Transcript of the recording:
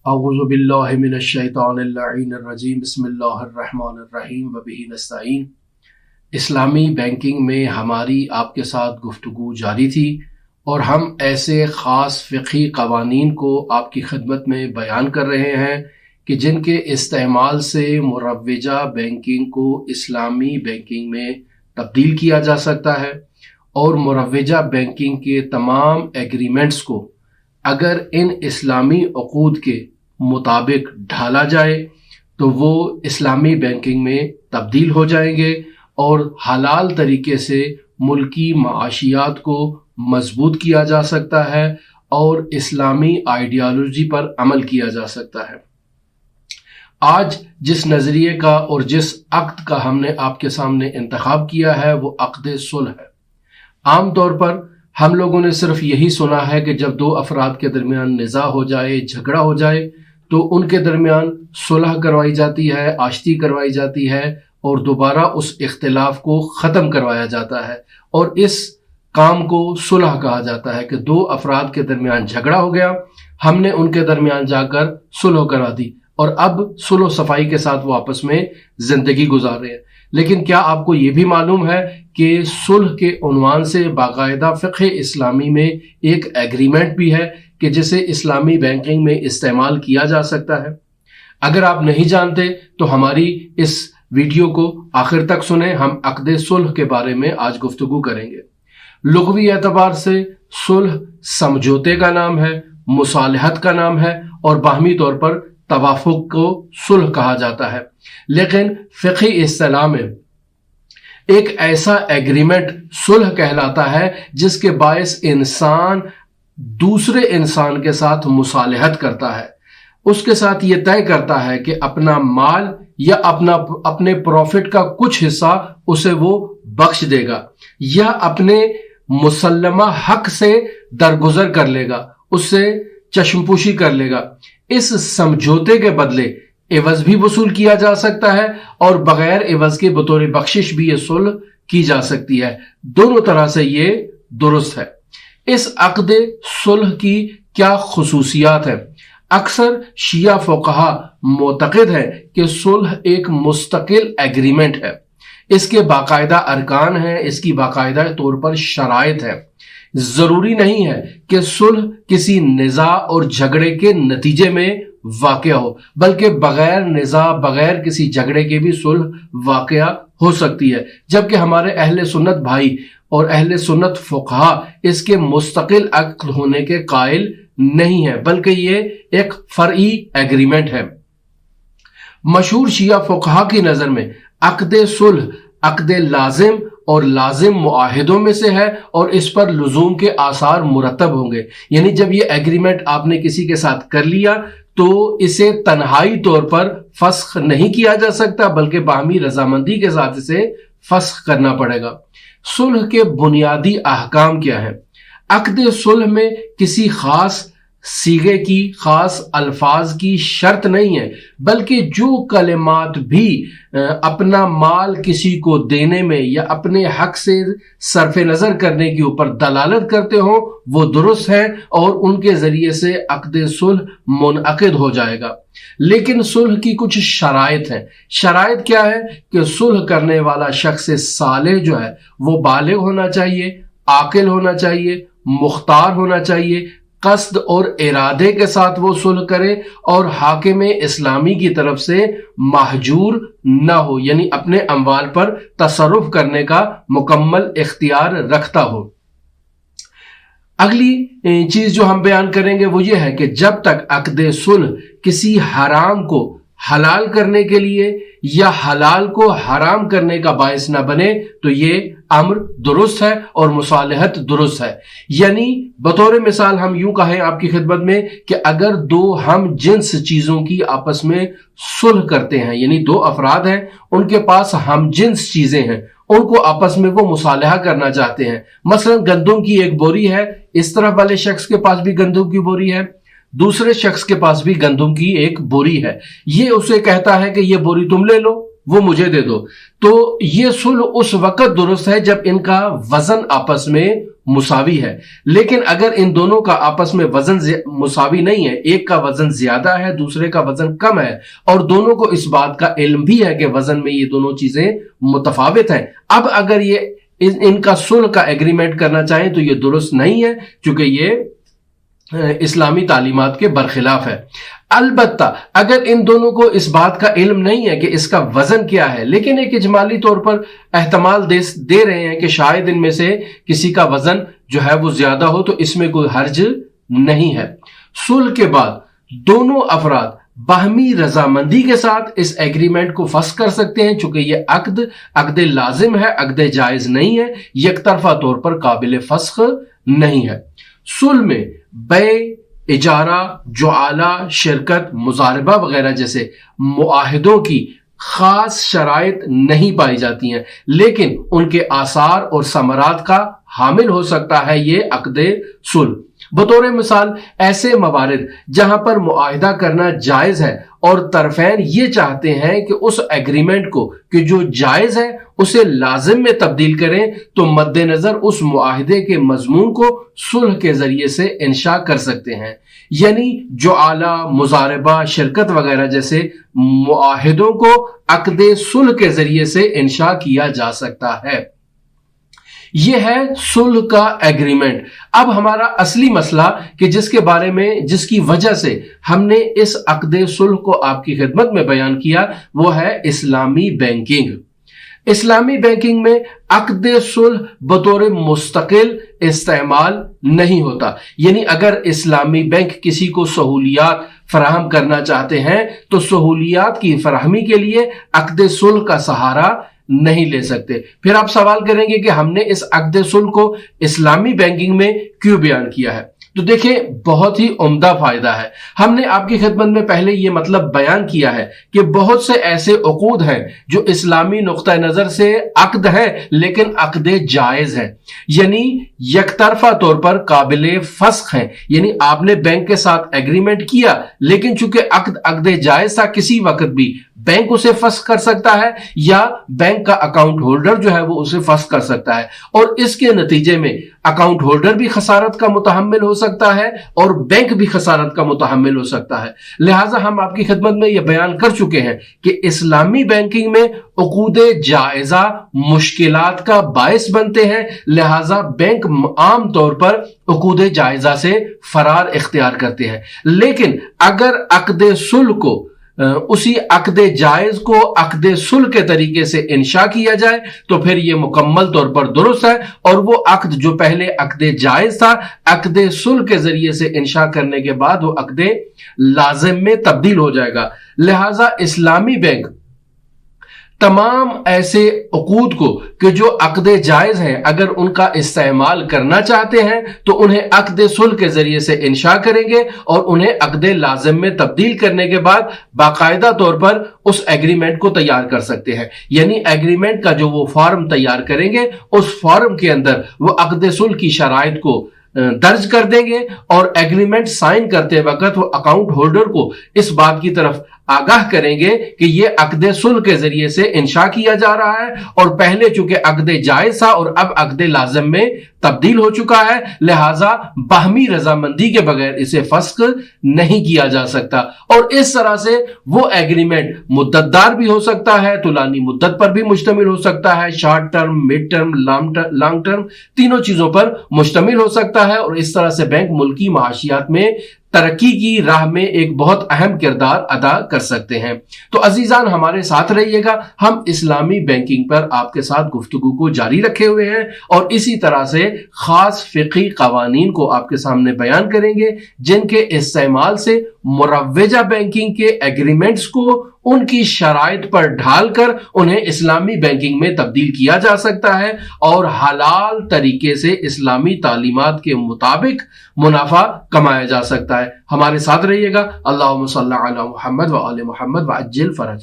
اعوذ باللہ من الشیطان اللعین الرجیم بسم اللہ الرحمن الرحیم وبہ نستعین۔ اسلامی بینکنگ میں ہماری آپ کے ساتھ گفتگو جاری تھی اور ہم ایسے خاص فقہی قوانین کو آپ کی خدمت میں بیان کر رہے ہیں کہ جن کے استعمال سے مروجہ بینکنگ کو اسلامی بینکنگ میں تبدیل کیا جا سکتا ہے، اور مروجہ بینکنگ کے تمام ایگریمنٹس کو اگر ان اسلامی عقود کے مطابق ڈھالا جائے تو وہ اسلامی بینکنگ میں تبدیل ہو جائیں گے اور حلال طریقے سے ملکی معاشیات کو مضبوط کیا جا سکتا ہے اور اسلامی آئیڈیالوجی پر عمل کیا جا سکتا ہے۔ آج جس نظریے کا اور جس عقد کا ہم نے آپ کے سامنے انتخاب کیا ہے وہ عقد صلح ہے۔ عام طور پر ہم لوگوں نے صرف یہی سنا ہے کہ جب دو افراد کے درمیان نزاع ہو جائے، جھگڑا ہو جائے، تو ان کے درمیان صلح کروائی جاتی ہے، آشتی کروائی جاتی ہے اور دوبارہ اس اختلاف کو ختم کروایا جاتا ہے، اور اس کام کو صلح کہا جاتا ہے کہ دو افراد کے درمیان جھگڑا ہو گیا، ہم نے ان کے درمیان جا کر صلح کرا دی اور اب صلح و صفائی کے ساتھ وہ آپس میں زندگی گزار رہے ہیں۔ لیکن کیا آپ کو یہ بھی معلوم ہے کہ صلح کے عنوان سے باقاعدہ فقہ اسلامی میں ایک ایگریمنٹ بھی ہے کہ جسے اسلامی بینکنگ میں استعمال کیا جا سکتا ہے؟ اگر آپ نہیں جانتے تو ہماری اس ویڈیو کو آخر تک سنیں، ہم عقد صلح کے بارے میں آج گفتگو کریں گے۔ لغوی اعتبار سے صلح سمجھوتے کا نام ہے، مصالحت کا نام ہے اور باہمی طور پر توافق کو صلح کہا جاتا ہے، لیکن فقہی اصطلاح میں ایک ایسا ایگریمنٹ صلح کہلاتا ہے جس کے باعث انسان دوسرے انسان کے ساتھ مصالحت کرتا ہے، اس کے ساتھ یہ طے کرتا ہے کہ اپنا مال یا اپنے پروفٹ کا کچھ حصہ اسے وہ بخش دے گا یا اپنے مسلمہ حق سے درگزر کر لے گا، اس سے چشم پوشی کر لے گا۔ اس سمجھوتے کے بدلے عوض بھی وصول کیا جا سکتا ہے اور بغیر عوض کے بطور بخشش بھی یہ صلح کی جا سکتی ہے۔ دونوں طرح سے یہ درست ہے۔ اس عقد صلح کی کیا خصوصیات ہیں؟ اکثر شیعہ فقہا معتقد ہیں کہ صلح ایک مستقل ایگریمنٹ ہے، اس کے باقاعدہ ارکان ہیں، اس کی باقاعدہ طور پر شرائط ہیں۔ ضروری نہیں ہے کہ صلح کسی نزاع اور جھگڑے کے نتیجے میں واقع ہو، بلکہ بغیر نزاع، بغیر کسی جھگڑے کے بھی صلح واقع ہو سکتی ہے، جبکہ ہمارے اہل سنت بھائی اور اہل سنت فقہا اس کے مستقل عقد ہونے کے قائل نہیں ہیں، بلکہ یہ ایک فرعی ایگریمنٹ ہے۔ مشہور شیعہ فقہا کی نظر میں عقد صلح عقد لازم اور لازم معاہدوں میں سے ہے اور اس پر لزوم کے آثار مرتب ہوں گے، یعنی جب یہ ایگریمنٹ آپ نے کسی کے ساتھ کر لیا تو اسے تنہائی طور پر فسخ نہیں کیا جا سکتا، بلکہ باہمی رضامندی کے ساتھ اسے فسخ کرنا پڑے گا۔ صلح کے بنیادی احکام کیا ہیں؟ عقد صلح میں کسی خاص صیغے کی، خاص الفاظ کی شرط نہیں ہے، بلکہ جو کلمات بھی اپنا مال کسی کو دینے میں یا اپنے حق سے صرف نظر کرنے کے اوپر دلالت کرتے ہوں وہ درست ہیں اور ان کے ذریعے سے عقد صلح منعقد ہو جائے گا۔ لیکن صلح کی کچھ شرائط ہیں۔ شرائط کیا ہے؟ کہ صلح کرنے والا شخص صالح جو ہے وہ بالغ ہونا چاہیے، عاقل ہونا چاہیے، مختار ہونا چاہیے، قصد اور ارادے کے ساتھ وہ صلح کرے اور حاکم اسلامی کی طرف سے محجور نہ ہو، یعنی اپنے اموال پر تصرف کرنے کا مکمل اختیار رکھتا ہو۔ اگلی چیز جو ہم بیان کریں گے وہ یہ ہے کہ جب تک عقد صلح کسی حرام کو حلال کرنے کے لیے یا حلال کو حرام کرنے کا باعث نہ بنے تو یہ امر درست ہے اور مصالحت درست ہے۔ یعنی بطور مثال ہم یوں کہیں آپ کی خدمت میں کہ اگر دو ہم جنس چیزوں کی آپس میں صلح کرتے ہیں، یعنی دو افراد ہیں، ان کے پاس ہم جنس چیزیں ہیں، ان کو آپس میں وہ مصالحہ کرنا چاہتے ہیں۔ مثلا گندم کی ایک بوری ہے، اس طرف والے شخص کے پاس بھی گندم کی بوری ہے، دوسرے شخص کے پاس بھی گندم کی ایک بوری ہے، یہ اسے کہتا ہے کہ یہ بوری تم لے لو، وہ مجھے دے دو، تو یہ صلح اس وقت درست ہے جب ان کا وزن آپس میں مساوی ہے، لیکن اگر ان دونوں کا آپس میں وزن مساوی نہیں ہے، ایک کا وزن زیادہ ہے دوسرے کا وزن کم ہے، اور دونوں کو اس بات کا علم بھی ہے کہ وزن میں یہ دونوں چیزیں متفاوت ہیں، اب اگر یہ ان کا صلح کا ایگریمنٹ کرنا چاہیں تو یہ درست نہیں ہے، چونکہ یہ اسلامی تعلیمات کے برخلاف ہے۔ البتہ اگر ان دونوں کو اس بات کا علم نہیں ہے کہ اس کا وزن کیا ہے، لیکن ایک اجمالی طور پر احتمال دے رہے ہیں کہ شاید ان میں سے کسی کا وزن جو ہے وہ زیادہ ہو، تو اس میں کوئی حرج نہیں ہے۔ صلح کے بعد دونوں افراد باہمی رضامندی کے ساتھ اس ایگریمنٹ کو فسخ کر سکتے ہیں، چونکہ یہ عقد لازم ہے، عقد جائز نہیں ہے، یک طرفہ طور پر قابل فسخ نہیں ہے۔ صلح میں بیع، اجارہ، جعالہ، شرکت، مضاربہ وغیرہ جیسے معاہدوں کی خاص شرائط نہیں پائی جاتی ہیں، لیکن ان کے آثار اور ثمرات کا حامل ہو سکتا ہے یہ عقد صلح۔ بطور مثال ایسے موارد جہاں پر معاہدہ کرنا جائز ہے اور طرفین یہ چاہتے ہیں کہ اس ایگریمنٹ کو کہ جو جائز ہے اسے لازم میں تبدیل کریں، تو مد نظر اس معاہدے کے مضمون کو صلح کے ذریعے سے انشاء کر سکتے ہیں، یعنی جعالہ، مضاربہ، شرکت وغیرہ جیسے معاہدوں کو عقد صلح کے ذریعے سے انشاء کیا جا سکتا ہے۔ یہ ہے صلح کا ایگریمنٹ۔ اب ہمارا اصلی مسئلہ کہ جس کی وجہ سے ہم نے اس عقد صلح کو آپ کی خدمت میں بیان کیا، وہ ہے اسلامی بینکنگ۔ اسلامی بینکنگ میں عقد صلح بطور مستقل استعمال نہیں ہوتا، یعنی اگر اسلامی بینک کسی کو سہولیات فراہم کرنا چاہتے ہیں تو سہولیات کی فراہمی کے لیے عقد صلح کا سہارا نہیں لے سکتے۔ پھر آپ سوال کریں گے کہ ہم نے اس عقد صلح کو اسلامی بینکنگ میں کیوں بیان کیا ہے؟ تو دیکھیں بہت ہی عمدہ فائدہ ہے۔ ہم نے آپ کی خدمت میں پہلے یہ مطلب بیان کیا ہے کہ بہت سے ایسے عقود ہیں جو اسلامی نقطہ نظر سے عقد ہے لیکن عقد جائز ہے، یعنی یک طرفہ طور پر قابل فسخ ہیں، یعنی آپ نے بینک کے ساتھ ایگریمنٹ کیا لیکن چونکہ عقد جائز تھا، کسی وقت بھی بینک اسے فسخ کر سکتا ہے یا بینک کا اکاؤنٹ ہولڈر جو ہے وہ اسے فسخ کر سکتا ہے، اور اس کے نتیجے میں اکاؤنٹ ہولڈر بھی خسارت کا متحمل ہو سکتا ہے اور بینک بھی خسارت کا متحمل ہو سکتا ہے۔ لہٰذا ہم آپ کی خدمت میں یہ بیان کر چکے ہیں کہ اسلامی بینکنگ میں عقود جائزہ مشکلات کا باعث بنتے ہیں، لہٰذا بینک عام طور پر عقود جائزہ سے فرار اختیار کرتے ہیں، لیکن اگر عقد صلح کو اسی عقد جائز کو عقد صلح کے طریقے سے انشاء کیا جائے تو پھر یہ مکمل طور پر درست ہے، اور وہ عقد جو پہلے عقد جائز تھا عقد صلح کے ذریعے سے انشاء کرنے کے بعد وہ عقد لازم میں تبدیل ہو جائے گا۔ لہٰذا اسلامی بینک تمام ایسے عقود کو کہ جو عقد جائز ہیں اگر ان کا استعمال کرنا چاہتے ہیں تو انہیں عقد صلح کے ذریعے سے انشاء کریں گے اور انہیں عقد لازم میں تبدیل کرنے کے بعد باقاعدہ طور پر اس ایگریمنٹ کو تیار کر سکتے ہیں، یعنی ایگریمنٹ کا جو وہ فارم تیار کریں گے اس فارم کے اندر وہ عقد صلح کی شرائط کو درج کر دیں گے، اور ایگریمنٹ سائن کرتے وقت وہ اکاؤنٹ ہولڈر کو اس بات کی طرف آگاہ کریں گے کہ یہ عقد صلح کے ذریعے سے انشاء کیا جا رہا ہے، اور پہلے چونکہ عقد جائز تھا اور اب عقد لازم میں تبدیل ہو چکا ہے، لہٰذا باہمی رضامندی کے بغیر اسے فسخ نہیں کیا جا سکتا، اور اس طرح سے وہ ایگریمنٹ مدت دار بھی ہو سکتا ہے، طولانی مدت پر بھی مشتمل ہو سکتا ہے، short term, mid term, long term, تینوں چیزوں پر مشتمل ہو سکتا ہے، اور اس طرح سے بینک ملکی معاشیات میں ترقی کی راہ میں ایک بہت اہم کردار ادا کر سکتے ہیں۔ تو عزیزان ہمارے ساتھ رہیے گا، ہم اسلامی بینکنگ پر آپ کے ساتھ گفتگو کو جاری رکھے ہوئے ہیں اور اسی طرح سے خاص فقہی قوانین کو آپ کے سامنے بیان کریں گے جن کے استعمال سے مروجہ بینکنگ کے ایگریمنٹس کو ان کی شرائط پر ڈھال کر انہیں اسلامی بینکنگ میں تبدیل کیا جا سکتا ہے اور حلال طریقے سے اسلامی تعلیمات کے مطابق منافع کمایا جا سکتا ہے۔ ہمارے ساتھ رہیے گا۔ اللہم صلی علی محمد و آل محمد وعجل فرج